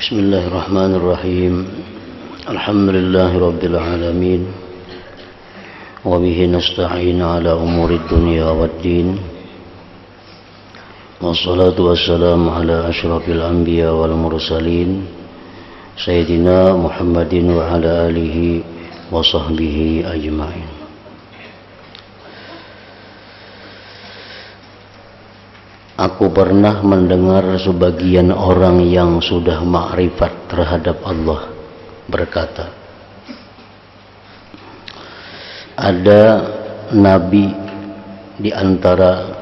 Bismillahirrahmanirrahim. Alhamdulillahi rabbil alamin. Wa bihi nasta'in ala umurid dunya waddin. Wassalatu wassalamu ala asyrafil anbiya wal mursalin Sayyidina Muhammadin wa ala alihi wa sahbihi ajma'in. Aku pernah mendengar sebagian orang yang sudah ma'rifat terhadap Allah berkata, ada nabi di antara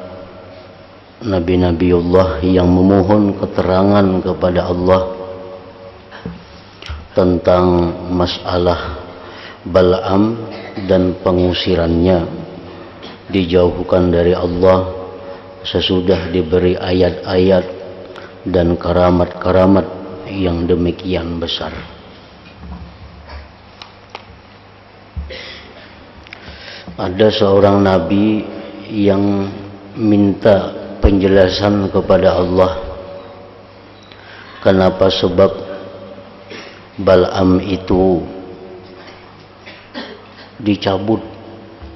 nabi-nabiullah yang memohon keterangan kepada Allah tentang masalah Bal'am dan pengusirannya dijauhkan dari Allah sesudah diberi ayat-ayat dan karamat-karamat yang demikian besar. Ada seorang nabi yang minta penjelasan kepada Allah kenapa sebab Bal'am itu dicabut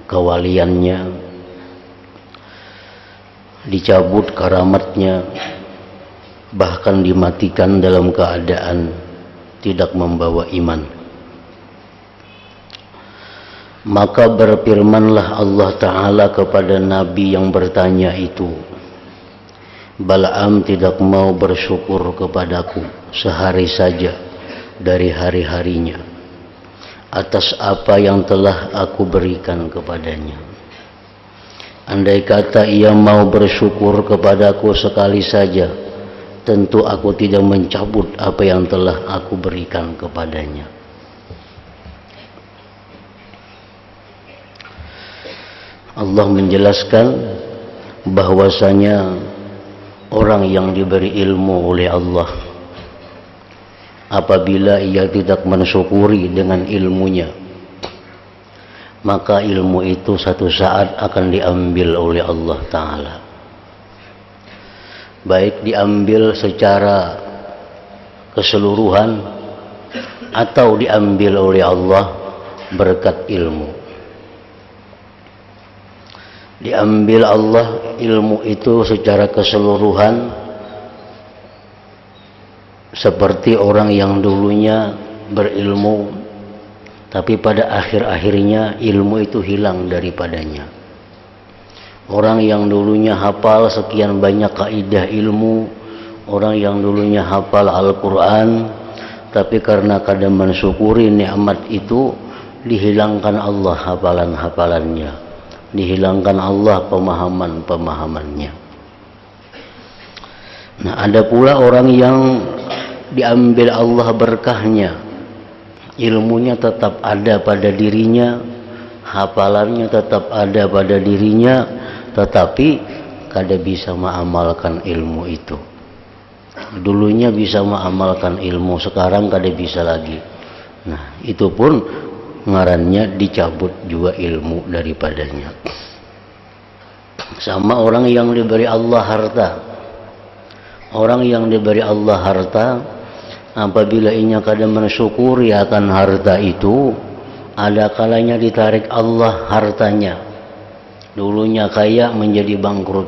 kewaliannya, dicabut karamatnya, bahkan dimatikan dalam keadaan tidak membawa iman. Maka berfirmanlah Allah Ta'ala kepada Nabi yang bertanya itu, Bal'am tidak mau bersyukur kepadaku sehari saja dari hari-harinya atas apa yang telah aku berikan kepadanya. Andai kata ia mau bersyukur kepadaku sekali saja, tentu aku tidak mencabut apa yang telah aku berikan kepadanya. Allah menjelaskan bahwasanya orang yang diberi ilmu oleh Allah, apabila ia tidak mensyukuri dengan ilmunya, maka ilmu itu satu saat akan diambil oleh Allah Ta'ala. Baik diambil secara keseluruhan atau diambil oleh Allah berkat ilmu. Diambil Allah ilmu itu secara keseluruhan, seperti orang yang dulunya berilmu tapi pada akhir-akhirnya ilmu itu hilang daripadanya. Orang yang dulunya hafal sekian banyak kaidah ilmu, orang yang dulunya hafal Al-Quran, tapi karena kadang mensyukuri nikmat itu, dihilangkan Allah hafalan-hafalannya, dihilangkan Allah pemahaman-pemahamannya. Nah, ada pula orang yang diambil Allah berkahnya, ilmunya tetap ada pada dirinya, hafalannya tetap ada pada dirinya, tetapi kada bisa mengamalkan ilmu itu. Dulunya bisa mengamalkan ilmu, sekarang kada bisa lagi. Nah, itu pun ngarannya dicabut juga ilmu daripadanya. Sama orang yang diberi Allah harta. Orang yang diberi Allah harta, apabila ia kadang mensyukuri akan harta itu, ada kalanya ditarik Allah hartanya. Dulunya kaya menjadi bangkrut.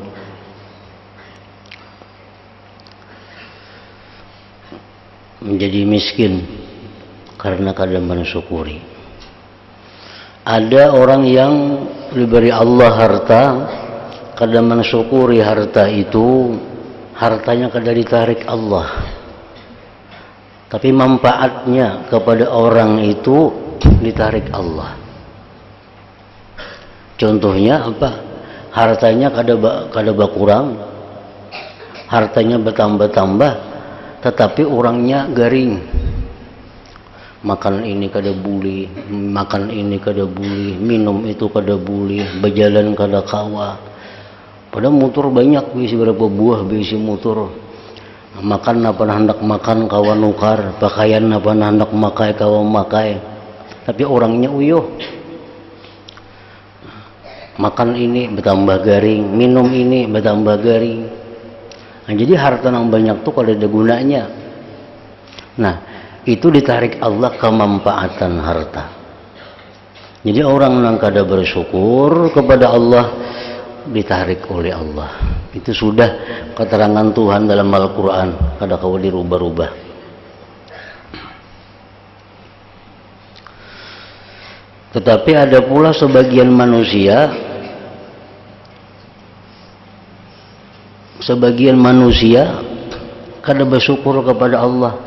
Menjadi miskin karena kadang mensyukuri. Ada orang yang diberi Allah harta, kadang mensyukuri harta itu, hartanya kadang ditarik Allah. Tapi manfaatnya kepada orang itu ditarik Allah. Contohnya apa? Hartanya kada berkurang, hartanya bertambah-tambah, tetapi orangnya garing. Makan ini kada boleh, makan ini kada boleh, minum itu kada boleh, berjalan kada kawa. Padahal motor banyak, bisi berapa buah bisi motor. Makan apa hendak makan kawan nukar, pakaian apa hendak makai kawan makai, tapi orangnya uyuh. Makan ini bertambah garing, minum ini bertambah garing. Nah, jadi harta yang banyak tuh kalau ada gunanya. Nah, itu ditarik Allah kemanfaatan harta. Jadi orang yang kada bersyukur kepada Allah ditarik oleh Allah. Itu sudah keterangan Tuhan dalam Al-Quran, kada kau dirubah-rubah. Tetapi ada pula sebagian manusia kada bersyukur kepada Allah,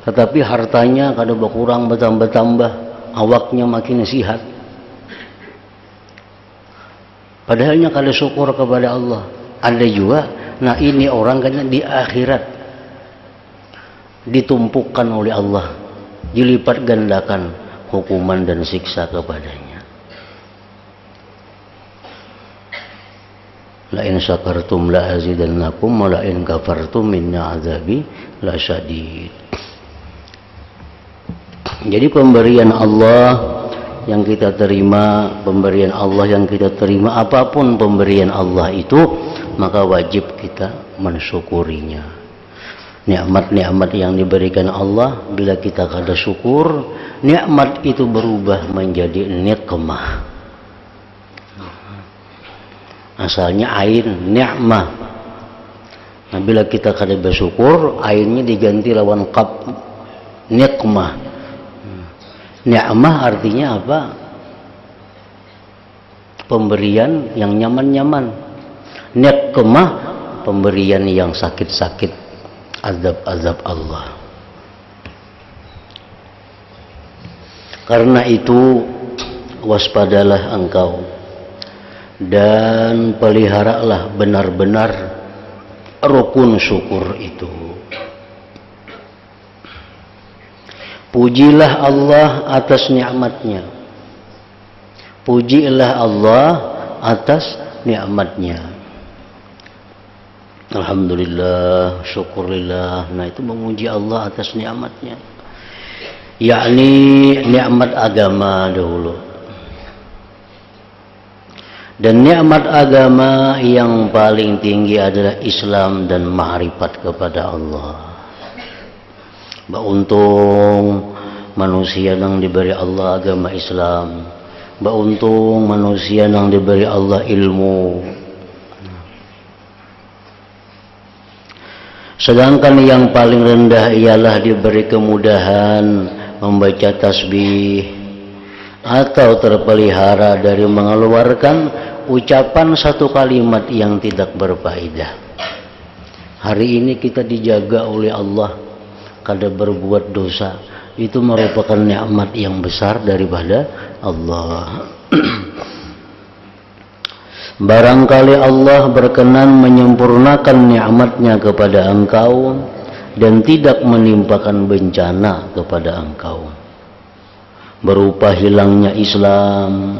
tetapi hartanya kada berkurang, bertambah, awaknya makin sihat, padahalnya kada syukur kepada Allah. Ada juga, nah ini orang kan di akhirat ditumpukan oleh Allah, dilipat gandakan hukuman dan siksa kepadanya. La in syakartum la azidannakum wa la in kafartum minna azabi lasyadid. Jadi pemberian Allah yang kita terima, apapun pemberian Allah itu, maka wajib kita mensyukurinya. Nikmat-nikmat yang diberikan Allah, bila kita kada syukur, nikmat itu berubah menjadi nikmah. Asalnya ain, ni'mah. Nah, bila kita kada bersyukur, ainnya diganti lawan qaf, nikmah. Ni'mah artinya apa? Pemberian yang nyaman-nyaman. Nikmah, pemberian yang sakit-sakit, azab-azab Allah. Karena itu waspadalah engkau dan peliharalah benar-benar rukun syukur itu. Pujilah Allah atas nikmatnya. Pujilah Allah atas nikmatnya. Alhamdulillah, syukurillah. Nah, itu memuji Allah atas nikmatnya. Yakni nikmat agama dahulu. Dan nikmat agama yang paling tinggi adalah Islam dan ma'rifat kepada Allah. Beruntung manusia yang diberi Allah agama Islam. Beruntung manusia yang diberi Allah ilmu. Sedangkan yang paling rendah ialah diberi kemudahan membaca tasbih atau terpelihara dari mengeluarkan ucapan satu kalimat yang tidak berfaedah. Hari ini kita dijaga oleh Allah, kada berbuat dosa. Itu merupakan nikmat yang besar daripada Allah. Barangkali Allah berkenan menyempurnakan nikmatnya kepada engkau dan tidak menimpakan bencana kepada engkau, berupa hilangnya Islam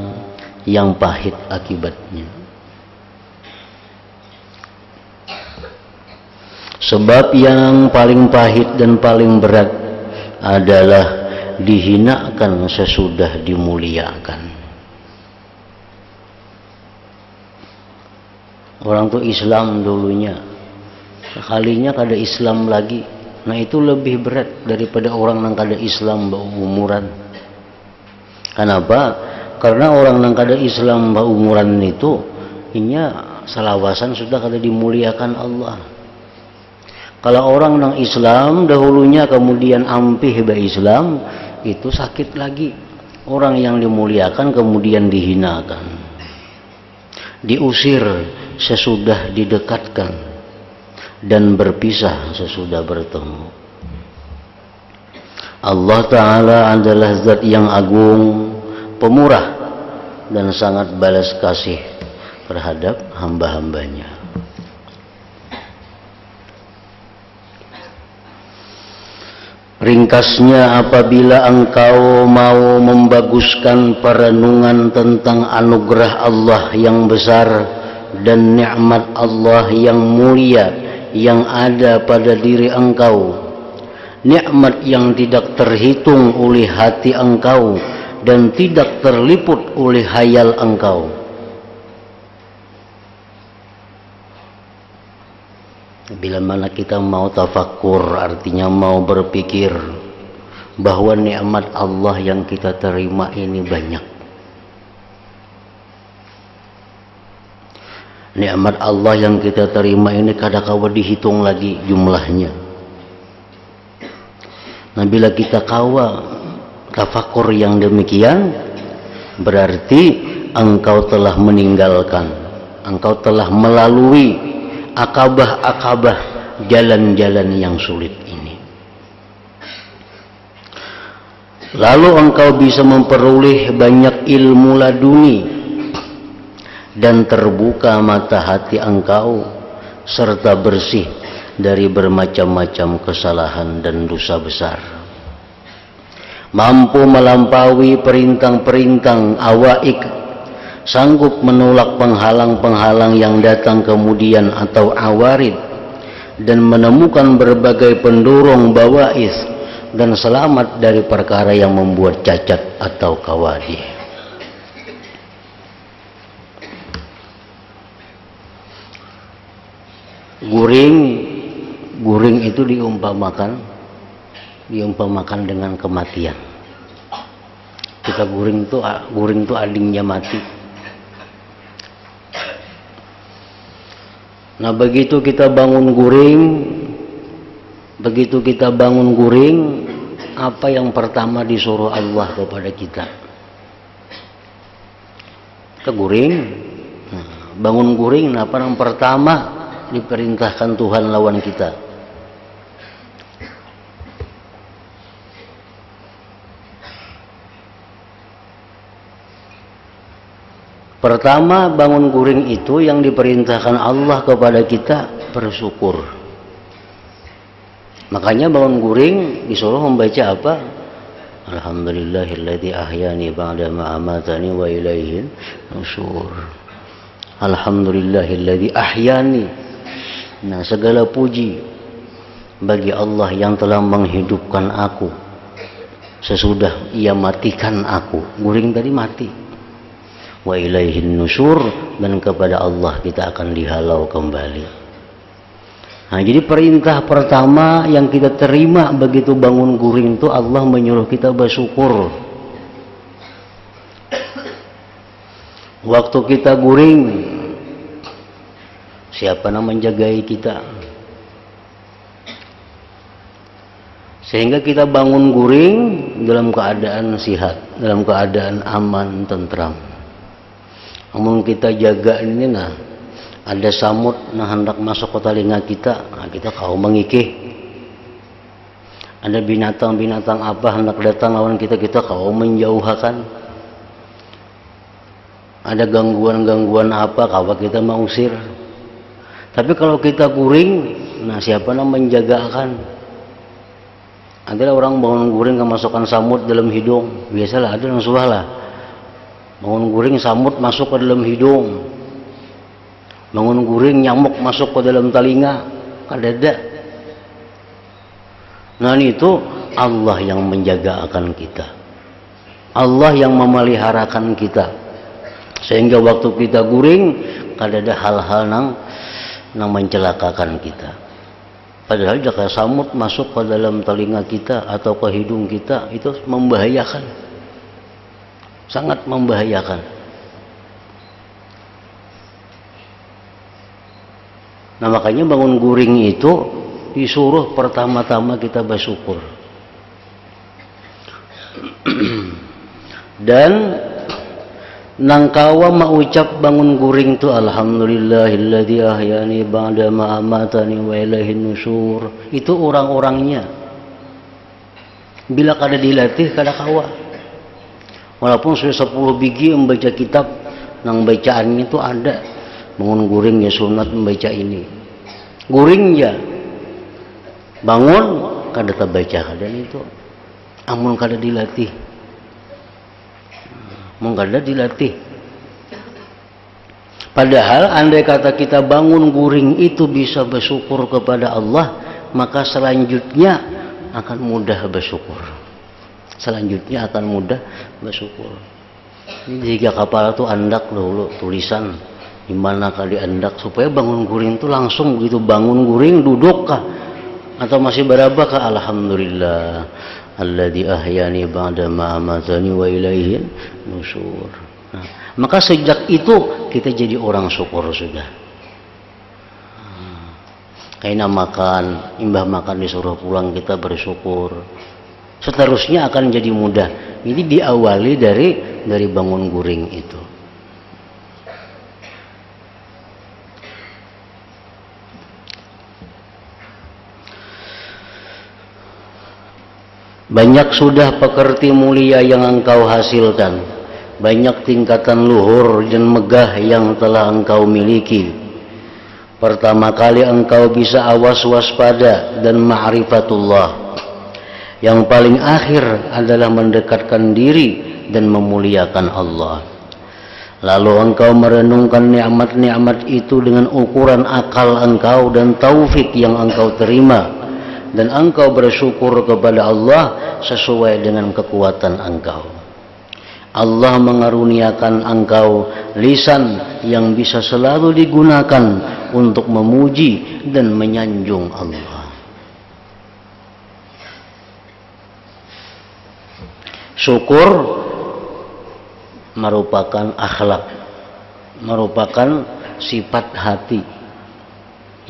yang pahit akibatnya. Sebab yang paling pahit dan paling berat adalah dihinakan sesudah dimuliakan. Orang tuh Islam dulunya, sekalinya kada Islam lagi. Nah, itu lebih berat daripada orang yang kada Islam berumuran. Kenapa? Karena orang yang kada Islam berumuran itu, inya salawasan sudah kada dimuliakan Allah. Kalau orang yang Islam dahulunya kemudian ampih be Islam, itu sakit lagi. Orang yang dimuliakan kemudian dihinakan, diusir sesudah didekatkan, dan berpisah sesudah bertemu. Allah Ta'ala adalah zat yang agung, pemurah, dan sangat balas kasih terhadap hamba-hambanya. Ringkasnya, apabila engkau mau membaguskan perenungan tentang anugerah Allah yang besar dan nikmat Allah yang mulia yang ada pada diri engkau, nikmat yang tidak terhitung oleh hati engkau dan tidak terliput oleh hayal engkau. Bila mana kita mau tafakkur, artinya mau berpikir bahwa nikmat Allah yang kita terima ini banyak. Nikmat Allah yang kita terima ini kadang-kala dihitung lagi jumlahnya. Nah, bila kita kawa tafakkur yang demikian, berarti engkau telah meninggalkan, engkau telah melalui akabah-akabah jalan-jalan yang sulit ini. Lalu engkau bisa memperoleh banyak ilmu laduni dan terbuka mata hati engkau serta bersih dari bermacam-macam kesalahan dan dosa besar. Mampu melampaui perintang-perintang awaik, sanggup menolak penghalang-penghalang yang datang kemudian atau awarid, dan menemukan berbagai pendorong bawais, dan selamat dari perkara yang membuat cacat atau kawadih. Guring itu diumpamakan dengan kematian. Kita guring itu adingnya mati. Nah, begitu kita bangun guring, apa yang pertama disuruh Allah kepada kita? Kita guring. Nah, bangun guring, apa yang pertama diperintahkan Tuhan lawan kita? Pertama, bangun guring itu yang diperintahkan Allah kepada kita bersyukur. Makanya bangun guring disuruh membaca apa? Alhamdulillahilladzi ahyani ba'da ma amatani wa ilaihin nusyur. Alhamdulillahilladzi ahyani. Nah, segala puji bagi Allah yang telah menghidupkan aku sesudah Ia matikan aku. Guring tadi mati. Wa ilaihin nusyur, dan kepada Allah kita akan dihalau kembali. Nah, jadi perintah pertama yang kita terima begitu bangun guring itu, Allah menyuruh kita bersyukur. Waktu kita guring, siapa yang menjagai kita? Sehingga kita bangun guring dalam keadaan sihat, dalam keadaan aman, tentram. Namun kita jaga ini, nah ada samut nah hendak masuk ke telinga kita, nah kita kau mengikih. Ada binatang-binatang apa hendak datang lawan kita, kita kau menjauhkan. Ada gangguan-gangguan apa, kau kita mengusir. Tapi kalau kita guring, nah siapa yang menjagakan? Ada orang bangun guring kemasukan samut dalam hidung, biasalah ada yang subah lah. Bangun guring samut masuk ke dalam hidung, bangun guring nyamuk masuk ke dalam telinga, kadada. Nah, itu Allah yang menjaga akan kita, Allah yang memeliharakan kita, sehingga waktu kita guring kadada hal-hal yang mencelakakan kita. Padahal jika samut masuk ke dalam telinga kita atau ke hidung kita, itu membahayakan, sangat membahayakan. Nah, makanya bangun guring itu disuruh pertama-tama kita bersyukur. Dan nangkawa mengucap bangun guring itu alhamdulillahilladzi ahyani ba'da ma amatani wa ilaihin nusyur. Itu orang-orangnya. Bila kada dilatih kada kawa. Walaupun sudah 10 biji membaca kitab, nang bacaannya itu ada. Bangun guring ya sunat membaca ini. Guring ya. Bangun kada terbaca dan itu. Amun kada dilatih. Kada dilatih. Padahal andai kata kita bangun guring itu bisa bersyukur kepada Allah, maka selanjutnya akan mudah bersyukur. Selanjutnya akan mudah bersyukur. Jika kapal itu andak dulu tulisan Gimana kali hendak supaya bangun guring itu langsung begitu bangun guring duduk kah atau masih berapa kah? Alhamdulillah alladzi ahyani ba'da ma amatani wa ilaihi nusyur. Nah, maka sejak itu kita jadi orang syukur sudah. Kayak makan, imbah makan disuruh pulang kita bersyukur. Seterusnya akan jadi mudah. Ini diawali dari bangun guring itu. Banyak sudah pekerti mulia yang engkau hasilkan, banyak tingkatan luhur dan megah yang telah engkau miliki. Pertama kali engkau bisa awas waspada dan ma'rifatullah. Yang paling akhir adalah mendekatkan diri dan memuliakan Allah. Lalu engkau merenungkan nikmat-nikmat itu dengan ukuran akal engkau dan taufik yang engkau terima. Dan engkau bersyukur kepada Allah sesuai dengan kekuatan engkau. Allah mengaruniakan engkau lisan yang bisa selalu digunakan untuk memuji dan menyanjung Allah. Syukur merupakan akhlak, merupakan sifat hati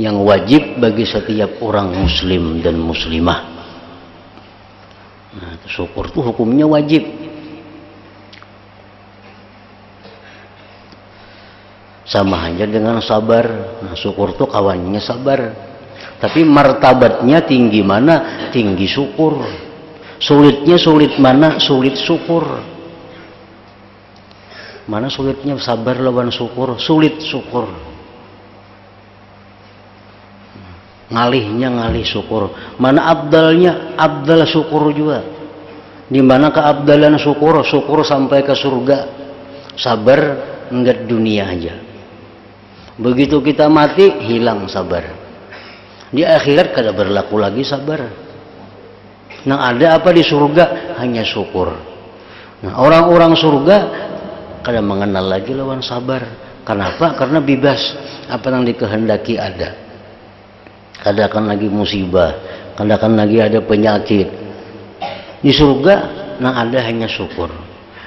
yang wajib bagi setiap orang muslim dan muslimah. Nah, syukur itu hukumnya wajib. Sama aja dengan sabar. Nah, syukur itu kawannya sabar. Tapi martabatnya tinggi mana? Tinggi syukur. Sulitnya sulit mana? Sulit syukur. Mana sulitnya sabar lawan syukur? Sulit syukur. Ngalihnya ngalih syukur. Mana abdalnya? Abdal syukur juga. Di mana keabdalan syukur? Syukur sampai ke surga. Sabar enggak dunia aja. Begitu kita mati hilang sabar. Di akhirat kada berlaku lagi sabar. Nah, ada apa di surga? Hanya syukur. Nah, orang-orang surga kada mengenal lagi lawan sabar. Kenapa? Karena bebas. Apa yang dikehendaki ada. Kadakan lagi musibah, kadakan lagi ada penyakit. Di surga yang ada hanya syukur.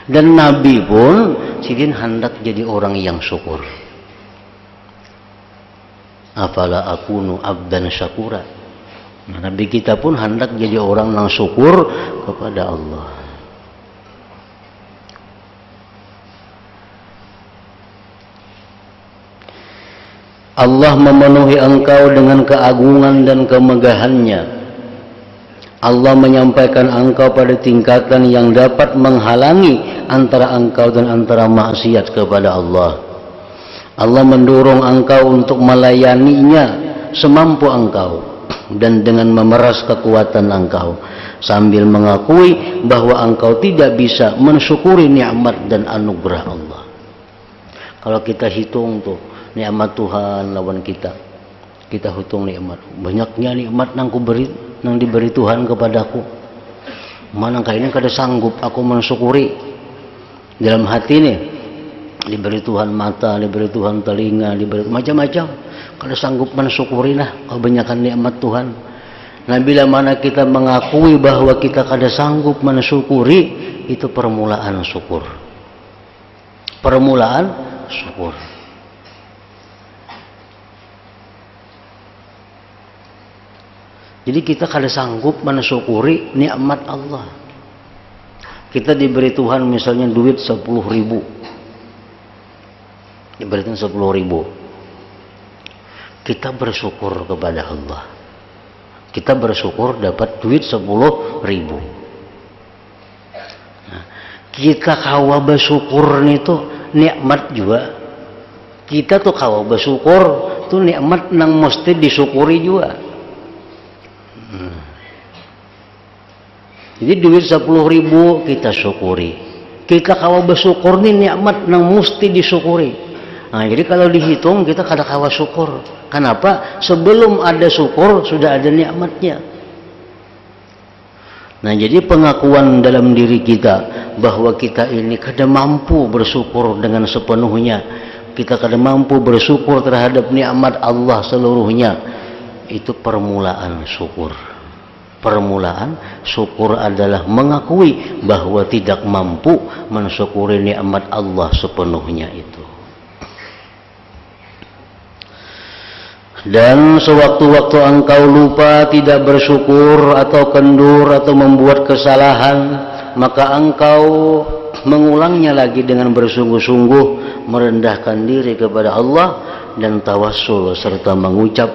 Dan Nabi pun sidin hendak jadi orang yang syukur. Afala akunu abdan syakura. Nah, Nabi kita pun hendak jadi orang yang syukur kepada Allah. Allah memenuhi engkau dengan keagungan dan kemegahannya. Allah menyampaikan engkau pada tingkatan yang dapat menghalangi antara engkau dan antara maksiat kepada Allah. Allah mendorong engkau untuk melayaninya semampu engkau dan dengan memeras kekuatan engkau sambil mengakui bahwa engkau tidak bisa mensyukuri nikmat dan anugerah Allah. Kalau kita hitung tuh nikmat Tuhan lawan kita hitung nikmat, banyaknya nikmat nang diberi Tuhan kepadaku. Mana kayaknya kada sanggup aku mensyukuri. Dalam hati nih diberi Tuhan mata, diberi Tuhan telinga, diberi macam-macam, kada sanggup mensyukuri lah kebanyakan nikmat Tuhan. Nah, bila mana kita mengakui bahwa kita kada sanggup mensyukuri, itu permulaan syukur. Permulaan syukur. Jadi kita kada sanggup mensyukuri nikmat Allah. Kita diberi Tuhan misalnya duit 10.000. Diberikan 10.000. Kita bersyukur kepada Allah. Kita bersyukur dapat duit 10.000. Nah, kita kawa bersyukur itu nikmat juga. Kita tuh kawa bersyukur tuh nikmat nang mesti disyukuri juga. Jadi duit 10.000 kita syukuri. Kita kawa bersyukur nih nikmat nang mesti disyukuri. Nah, jadi kalau dihitung kita kada kawa syukur. Kenapa? Sebelum ada syukur sudah ada nikmatnya. Nah, jadi pengakuan dalam diri kita bahwa kita ini kada mampu bersyukur dengan sepenuhnya, kita kada mampu bersyukur terhadap nikmat Allah seluruhnya. Itu permulaan syukur. Permulaan syukur adalah mengakui bahwa tidak mampu mensyukuri nikmat Allah sepenuhnya itu. Dan sewaktu-waktu engkau lupa, tidak bersyukur atau kendur atau membuat kesalahan, maka engkau mengulangnya lagi dengan bersungguh-sungguh merendahkan diri kepada Allah dan tawassul serta mengucap,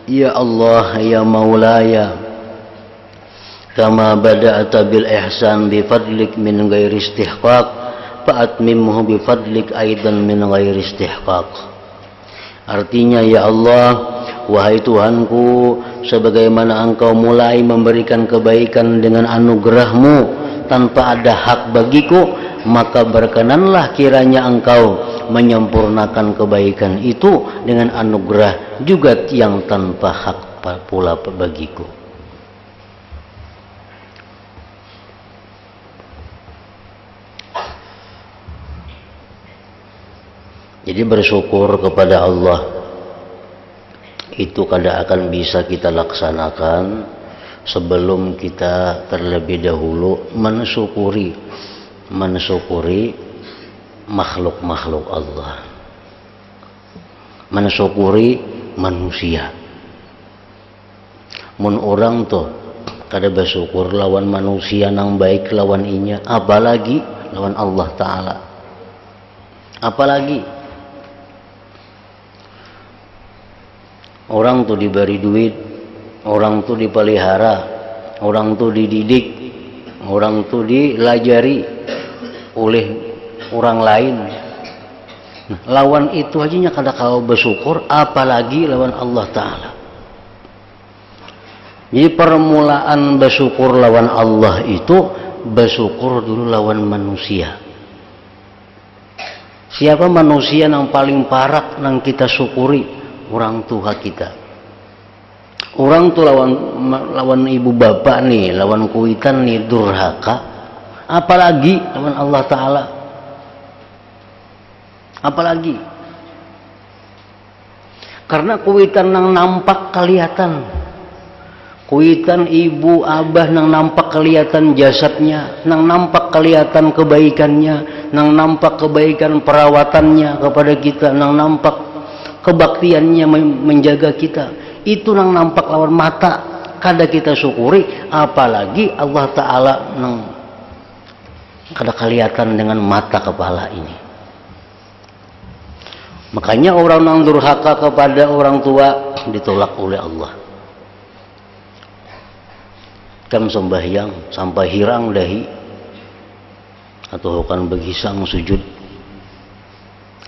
ya Allah ya Maulaya, kama bada'ata bil ihsan bi fadlik min ghairi istihqaq fa'atmimhu bi fadlik aidan min ghairi istihqaq. Artinya, ya Allah, wahai Tuhanku, sebagaimana engkau mulai memberikan kebaikan dengan anugerah-Mu tanpa ada hak bagiku, maka berkenanlah kiranya engkau menyempurnakan kebaikan itu dengan anugerah juga yang tanpa hak pula bagiku. Jadi bersyukur kepada Allah itu kada akan bisa kita laksanakan sebelum kita terlebih dahulu mensyukuri makhluk-makhluk Allah, mensyukuri manusia. Mun orang tuh kada bersyukur lawan manusia nang baik lawan inya, apalagi lawan Allah Ta'ala. Apalagi orang tuh diberi duit, orang tuh dipelihara, orang tuh dididik, orang tuh dilajari oleh orang lain. Nah, lawan itu aja nya kada kau bersyukur, apalagi lawan Allah Ta'ala. Jadi permulaan bersyukur lawan Allah itu bersyukur dulu lawan manusia. Siapa manusia yang paling parah yang kita syukuri? Orang tua kita. Orang tuh lawan ibu bapak nih, lawan kuitan nih durhaka, apalagi lawan Allah Ta'ala. Apalagi karena kuitan nang nampak kelihatan, kuitan ibu abah nang nampak kelihatan jasadnya, nang nampak kelihatan kebaikannya, nang nampak kebaikan perawatannya kepada kita, nang nampak kebaktiannya menjaga kita, itu nang nampak lawan mata kada kita syukuri, apalagi Allah Ta'ala nang kada kelihatan dengan mata kepala ini. Makanya orang nang durhaka kepada orang tua ditolak oleh Allah. Kam sembahyang sampai hirang dahi atau kan begisang sujud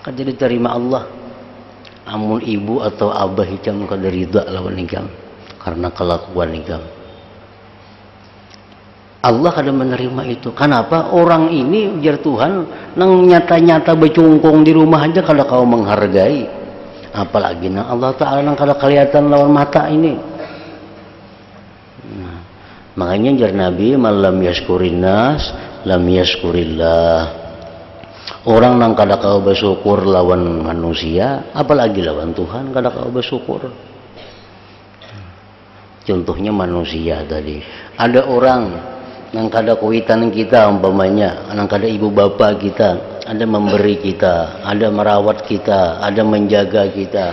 kan jadi terima Allah. Amun ibu atau abah hikam kada ridha lawan ikam karena kelakuan ikam, Allah kada menerima itu. Kenapa? Orang ini ujar Tuhan nang nyata-nyata becungkung di rumah aja kada kau menghargai, apalagi nang Allah Ta'ala nang kada kelihatan lawan mata ini. Nah, makanya jar Nabi, malam yaskurin nas lam yaskurillah. Orang nang kada kau bersyukur lawan manusia, apalagi lawan Tuhan kada kau bersyukur. Contohnya manusia tadi. Ada orang nang kada kuitan kita umpamanya, nang kada ibu bapa kita, ada memberi kita, ada merawat kita, ada menjaga kita.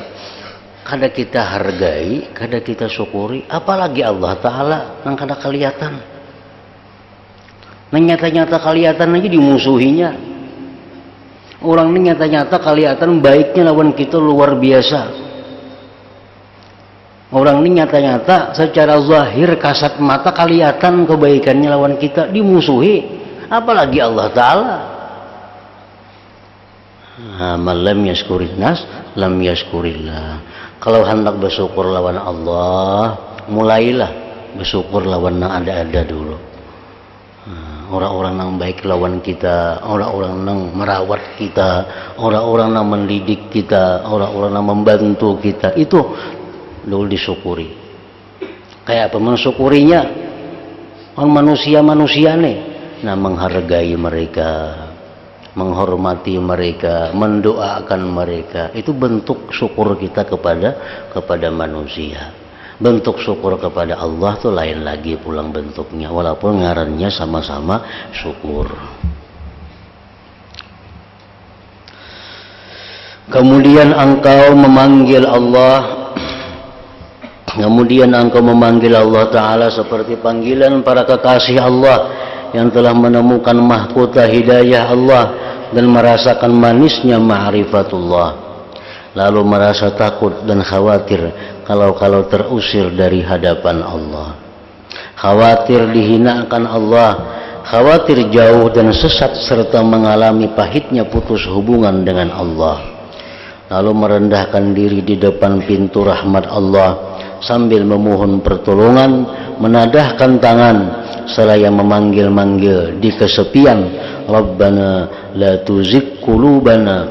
Kada kita hargai, kada kita syukuri, apalagi Allah Ta'ala nang kada kelihatan. Nang nyata-nyata kelihatan aja dimusuhinya. Orang ini nyata-nyata kelihatan baiknya lawan kita luar biasa. Orang ini nyata-nyata secara zahir kasat mata kelihatan kebaikannya lawan kita, dimusuhi, apalagi Allah Ta'ala. Malam yaskurin nas lam yaskurillah. Kalau hendak bersyukur lawan Allah, mulailah bersyukur lawan yang ada-ada dulu. Orang-orang yang baik lawan kita, orang-orang yang merawat kita, orang-orang yang mendidik kita, orang-orang yang membantu kita, itu dulu disyukuri. Kayak apa mensyukurinya? Orang manusia-manusia nih, nah menghargai mereka, menghormati mereka, mendoakan mereka. Itu bentuk syukur kita kepada manusia. Bentuk syukur kepada Allah tuh lain lagi pulang bentuknya, walaupun ngarannya sama-sama syukur. Kemudian engkau memanggil Allah, Ta'ala seperti panggilan para kekasih Allah yang telah menemukan mahkota hidayah Allah dan merasakan manisnya ma'rifatullah, lalu merasa takut dan khawatir kalau terusir dari hadapan Allah, khawatir dihinakan Allah, khawatir jauh dan sesat serta mengalami pahitnya putus hubungan dengan Allah, lalu merendahkan diri di depan pintu rahmat Allah sambil memohon pertolongan, menadahkan tangan seraya memanggil-manggil di kesepian, Rabbana la tuzigh qulubana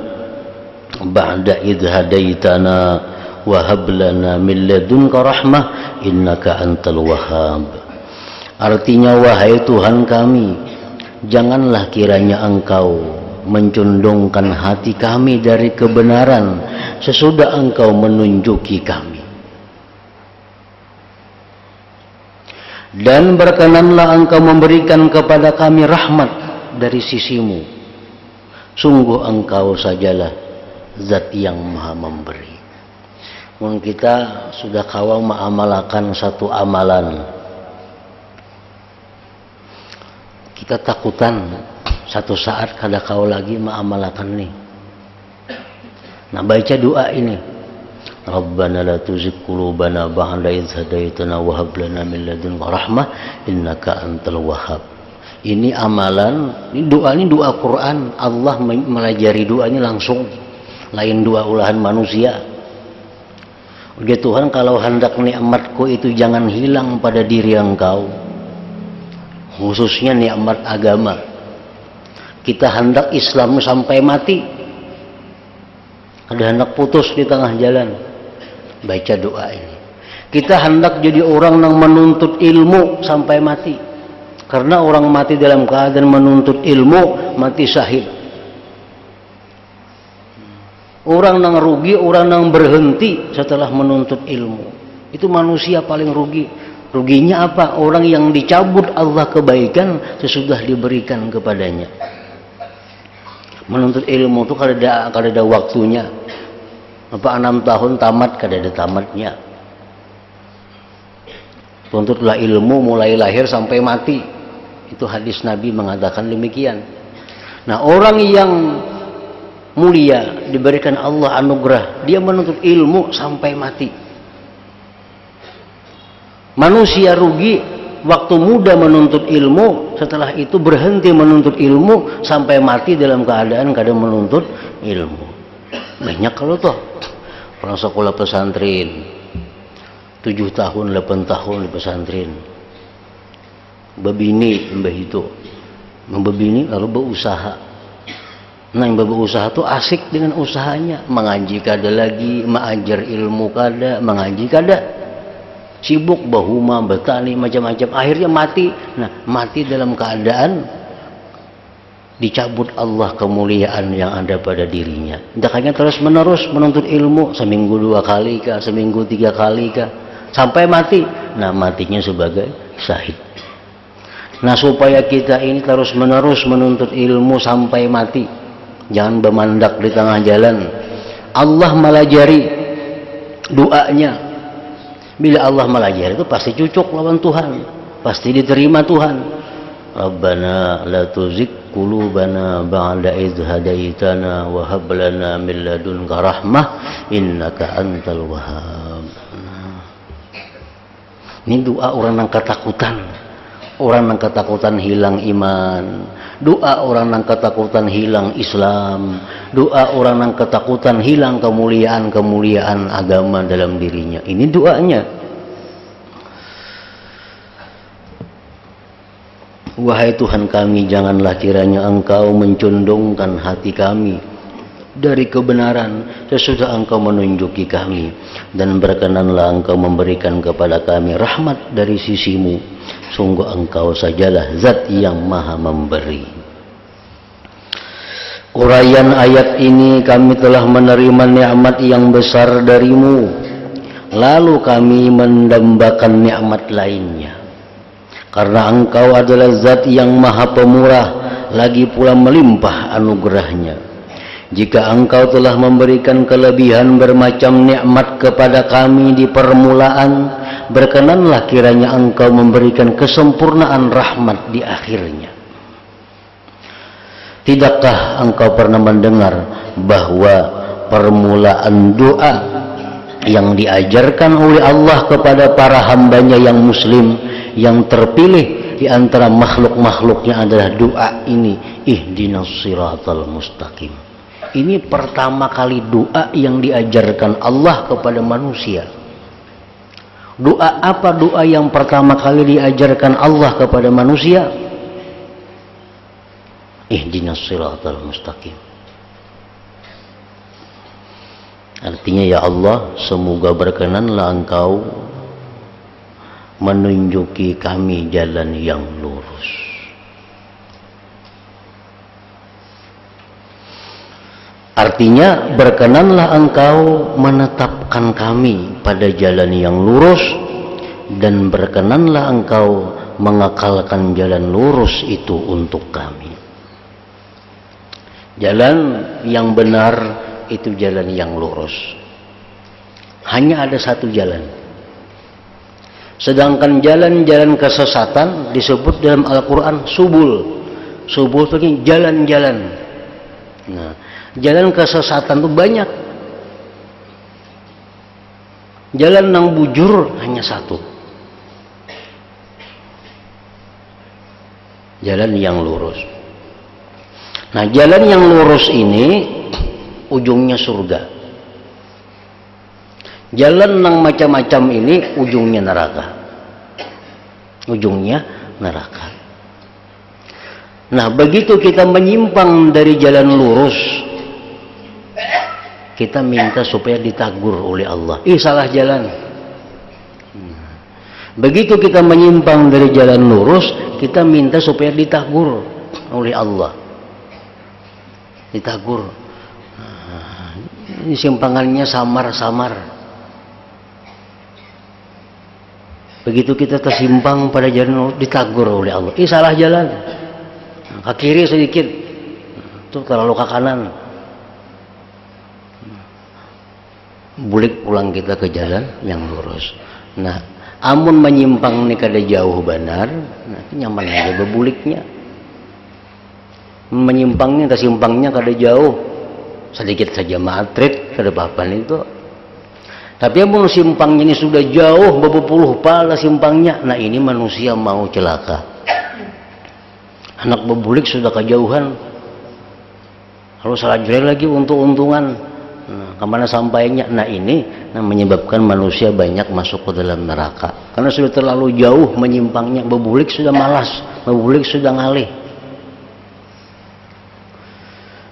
ba'da idh hadaitana wa hab lana min ladunka rahmah innaka antal wahhab. Artinya, wahai Tuhan kami, janganlah kiranya Engkau mencondongkan hati kami dari kebenaran sesudah Engkau menunjuki kami, dan berkenanlah Engkau memberikan kepada kami rahmat dari sisimu. Sungguh Engkau sajalah zat yang maha memberi. Mungkin kita sudah kawal mengamalkan satu amalan, kita takutan satu saat kada kau lagi mengamalkan nih. Nah, baca doa ini, Rabbana la tuzigh qulubana ba'da idh hadaitana wa hab lana min ladunka rahmah innaka antal wahhab. Ini amalan, ini doa Quran. Allah melajari doanya langsung, lain doa ulahan manusia. Oke Tuhan, kalau hendak nikmatku itu jangan hilang pada diri Engkau, khususnya nikmat agama. Kita hendak Islam sampai mati, ada hendak putus di tengah jalan, baca doa ini. Kita hendak jadi orang yang menuntut ilmu sampai mati, karena orang mati dalam keadaan menuntut ilmu mati syahid. Orang yang rugi, orang yang berhenti setelah menuntut ilmu, itu manusia paling rugi. Ruginya apa? Orang yang dicabut Allah kebaikan sesudah diberikan kepadanya. Menuntut ilmu itu kada ada waktunya. Apa 6 tahun tamat, kada ada tamatnya. Tuntutlah ilmu mulai lahir sampai mati. Itu hadis Nabi mengatakan demikian. Nah, orang yang mulia diberikan Allah anugerah, dia menuntut ilmu sampai mati. Manusia rugi waktu muda menuntut ilmu, setelah itu berhenti menuntut ilmu sampai mati dalam keadaan kada menuntut ilmu. Banyak kalau toh orang sekolah pesantren 7 tahun 8 tahun di pesantren, bebini mbah itu membebini lalu berusaha. Nah, yang berusaha tuh asik dengan usahanya, mengaji kada lagi, mengajar ilmu kada, mengaji kada, sibuk bahuma, bertani, macam-macam, akhirnya mati. Nah, mati dalam keadaan dicabut Allah kemuliaan yang ada pada dirinya. Makanya terus menerus menuntut ilmu, seminggu 2 kali kah, seminggu 3 kali kah, sampai mati. Nah, matinya sebagai syahid. Nah, supaya kita ini terus menerus menuntut ilmu sampai mati, jangan bermandak di tengah jalan. Allah melajari doanya. Bila Allah melajari itu pasti cocok lawan Tuhan, pasti diterima Tuhan. Rabbana la tuzigh qulubana ba'da idh hadaitana wa hab lana min ladunka rahmah innaka antal wahhab. Ini doa orang yang ketakutan. Orang yang ketakutan hilang iman, doa orang yang ketakutan hilang Islam, doa orang yang ketakutan hilang kemuliaan agama dalam dirinya. Ini doanya. Wahai Tuhan kami, janganlah kiranya Engkau mencondongkan hati kami dari kebenaran sesudah Engkau menunjuki kami, dan berkenanlah Engkau memberikan kepada kami rahmat dari sisimu. Sungguh Engkau sajalah zat yang maha memberi. Uraian ayat ini, kami telah menerima nikmat yang besar darimu, lalu kami mendambakan nikmat lainnya. Karena engkau adalah zat yang maha pemurah, lagi pula melimpah anugerahnya. Jika engkau telah memberikan kelebihan bermacam nikmat kepada kami di permulaan, berkenanlah kiranya engkau memberikan kesempurnaan rahmat di akhirnya. Tidakkah engkau pernah mendengar bahwa permulaan doa yang diajarkan oleh Allah kepada para hambanya yang muslim, yang terpilih di antara makhluk-makhluknya adalah doa ini, ihdinas siratal mustaqim. Ini pertama kali doa yang diajarkan Allah kepada manusia. Doa apa doa yang pertama kali diajarkan Allah kepada manusia? Ihdinas siratal mustaqim. Artinya, ya Allah, semoga berkenanlah engkau menunjuki kami jalan yang lurus. Artinya, berkenanlah engkau menetapkan kami pada jalan yang lurus, dan berkenanlah engkau mengekalkan jalan lurus itu untuk kami. Jalan yang benar itu jalan yang lurus. Hanya ada satu jalan. Sedangkan jalan-jalan kesesatan disebut dalam Al-Quran subul. Subul itu jalan-jalan. Nah, jalan kesesatan itu banyak. Jalan yang bujur hanya satu. Jalan yang lurus. Nah, jalan yang lurus ini ujungnya surga. Jalan yang macam-macam ini ujungnya neraka. Ujungnya neraka. Nah, begitu kita menyimpang dari jalan lurus, kita minta supaya ditegur oleh Allah. Salah jalan. Begitu kita menyimpang dari jalan lurus, kita minta supaya ditegur oleh Allah. Ditegur. Ini simpangannya samar-samar. Begitu kita tersimpang pada jalan, ditegur oleh Allah. Salah jalan. Ke kiri sedikit, itu terlalu ke kanan. Bulik pulang kita ke jalan yang lurus. Nah, amun menyimpang nih kada jauh benar, nah nyaman aja bebuliknya. Menyimpangnya, tersimpangnya kada jauh, sedikit saja matrik, kada apa-apa itu. Tapi amun simpangnya ini sudah jauh, berpuluh pala simpangnya, nah ini manusia mau celaka. Anak bebulik sudah kejauhan, lalu salah jalan lagi untung-untungan. Nah, kemana sampainya? Nah ini menyebabkan manusia banyak masuk ke dalam neraka, karena sudah terlalu jauh menyimpangnya. Bebulik sudah malas, bebulik sudah ngalih.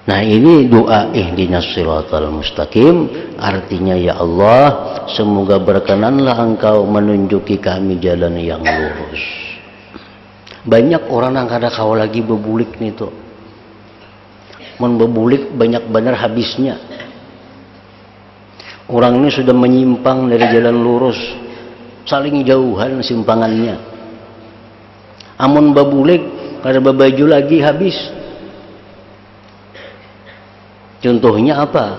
Nah, ini doa ihdinas siratal mustaqim, artinya, ya Allah, semoga berkenanlah engkau menunjuki kami jalan yang lurus. Banyak orang yang kada kau lagi bebulik nih tuh. Mun bebulik banyak benar habisnya. Orang ini sudah menyimpang dari jalan lurus, saling jauhan simpangannya. Amun bebulik kada babaju lagi habis. Contohnya apa?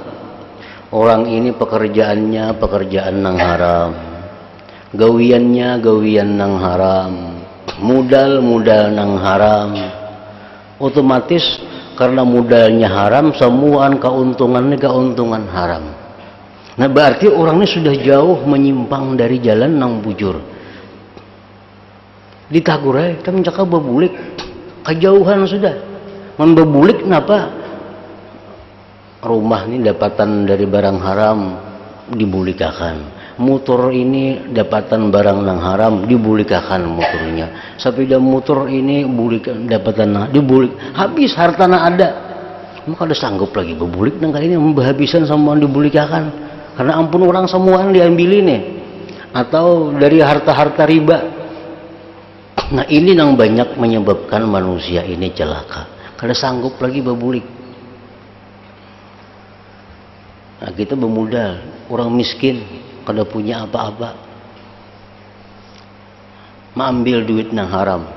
Orang ini pekerjaannya pekerjaan nang haram, gawiannya gawian nang haram, modal nang haram. Otomatis karena modalnya haram, semuaan keuntungannya keuntungan haram. Nah, berarti orang ini sudah jauh menyimpang dari jalan nang bujur. Ditagur aja, kita mencakap bebulik, kejauhan sudah. Membebulik kenapa? Rumah ini dapatan dari barang haram dibulikakan, motor ini dapatan barang nang haram dibulikakan motornya, sepeda motor ini bulikan dapatan dibulik, habis hartana ada, maka ada sanggup lagi bebulik nang kali ini membahabisan semua dibulikakan, karena ampun orang semuaan diambil ini, atau dari harta-harta riba. Nah, ini yang banyak menyebabkan manusia ini celaka, kada sanggup lagi bebulik. Nah, kita bermodal, orang miskin kada punya apa-apa, mengambil duit yang haram,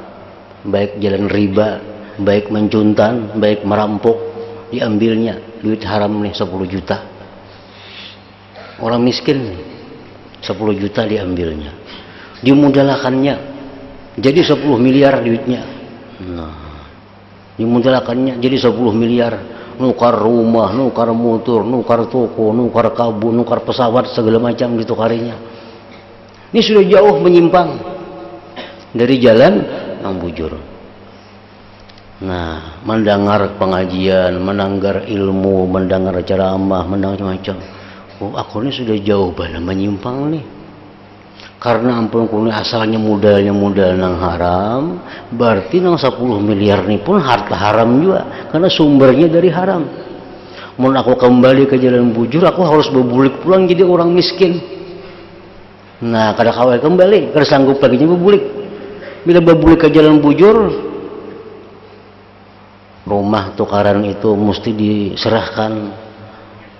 baik jalan riba, baik mencuntan, baik merampok, diambilnya duit haram nih 10 juta. Orang miskin nih, 10 juta diambilnya, dimudalakannya jadi 10 miliar duitnya. Nah, dimudalakannya jadi 10 miliar, nukar rumah, nukar motor, nukar toko, nukar kabun, nukar pesawat, segala macam ditukarinya. Ini sudah jauh menyimpang dari jalan yang bujur. Nah, mendengar pengajian, mendengar ilmu, mendengar ceramah, mendengar macam-macam. Oh, aku ini sudah jauh banget menyimpang nih. Karena ampun kuni asalnya modal nang haram, berarti nang 10 miliar ini pun harta haram juga, karena sumbernya dari haram. Mau aku kembali ke jalan bujur, aku harus berbulik pulang jadi orang miskin. Nah, kada kawal kembali, kada sanggup lagi berbulik. Bila berbulik ke jalan bujur, rumah tukaran itu mesti diserahkan,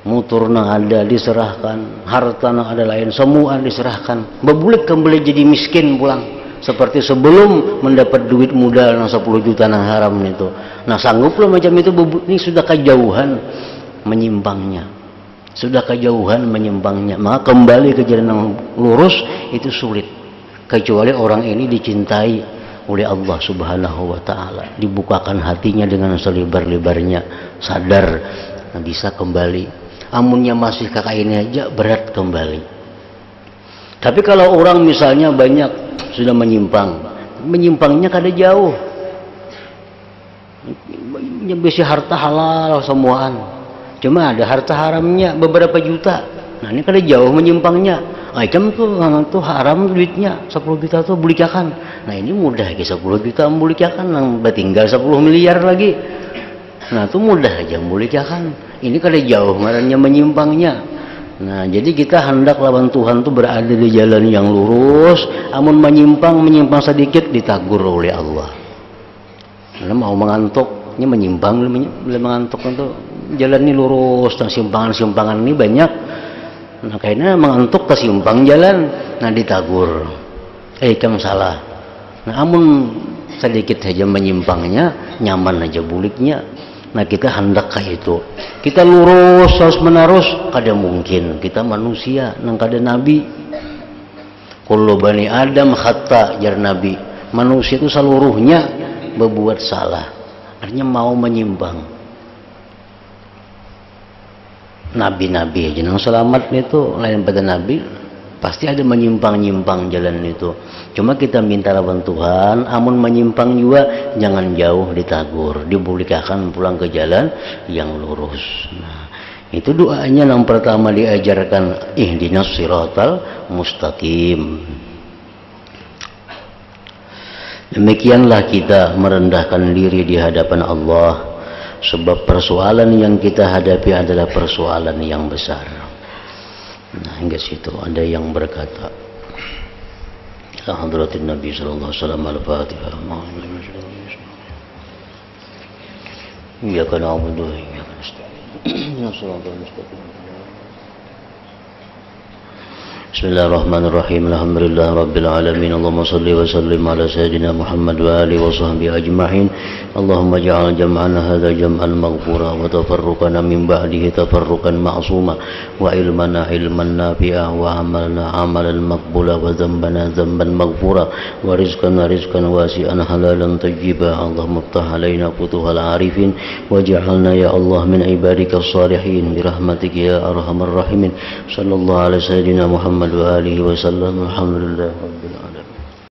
motor nang ada diserahkan, harta nang ada lain semua diserahkan, berbulik kembali jadi miskin pulang seperti sebelum mendapat duit modal nang 10 juta nang haram itu. Nah, sangguplah macam itu. Ini sudah kejauhan menyimpangnya, sudah kejauhan menyimpangnya, maka kembali ke jalan yang lurus itu sulit, kecuali orang ini dicintai oleh Allah Subhanahu wa Ta'ala, dibukakan hatinya dengan selebar-lebarnya, sadar, nah, bisa kembali. Amunnya masih kakak ini aja berat kembali. Tapi kalau orang misalnya banyak sudah menyimpangnya kada jauh, bisa harta halal semuaan, cuma ada harta haramnya beberapa juta. Nah, ini kada jauh menyimpangnya. Macam tuh haram duitnya 10 juta tuh bulikakan. Nah, ini mudah ke 10 juta bulikakan, nang tinggal 10 miliar lagi. Nah, itu mudah aja bulikakan. Ini kada jauh ngarannya menyimpangnya. Nah, jadi kita hendak lawan Tuhan tuh berada di jalan yang lurus. Amun menyimpang sedikit ditagur oleh Allah. Karena mau mengantuk, ini menyimpang, mengantuk itu jalan ini lurus, dan simpangan-simpangan ini banyak. Nah, kayaknya mengantuk kesimpang jalan, nah ditagur, kamu salah. Nah, amun sedikit saja menyimpangnya, nyaman aja buliknya. Nah, kita hendak kayak itu, kita lurus terus menerus, kada mungkin. Kita manusia, nang kada nabi. Kullu bani Adam khata, jar Nabi. Manusia itu seluruhnya berbuat salah. Artinya mau menyimpang. Nabi-nabi aja nang selamat itu lain pada nabi, pasti ada menyimpang-nyimpang jalan itu. Cuma kita minta lawan Tuhan, amun menyimpang juga jangan jauh ditagur, dibulikakan pulang ke jalan yang lurus. Nah, itu doanya yang pertama diajarkan, ihdinas siratal mustaqim. Demikianlah kita merendahkan diri di hadapan Allah, sebab persoalan yang kita hadapi adalah persoalan yang besar. Nah, hingga situ ada yang berkata, Hadratin Nabi sallallahu alaihi wasallam, al-Fatihah. Iyyaka na'budu wa iyyaka nasta'in. Shiratal mustaqim. Bismillahirrahmanirrahim. Alhamdulillah rabbil alamin. Allahumma salli wa sallim ala sayyidina Muhammad wa alihi wa sahbihi ajma'in. Allahumma ja'al jam'ana hadha jam'an maghfura wa tafarruqana min ba'dihi tafarruqan ma'suma wa ilmana ilman nafi'a wa amalna amalan maqbula wa dhanbana dhanban maghfura wa rizqana rizqan wasi'an halalan tayyiba. Allahumma iftah alaina futuhal arifin waj'alna ya Allah min ibadika as-salihin bi rahmatika ya arhamar rahimin. Sallallahu alaihi sayyidina Muhammad wa alihi wa sallam. Alhamdulillah rabbil alamin.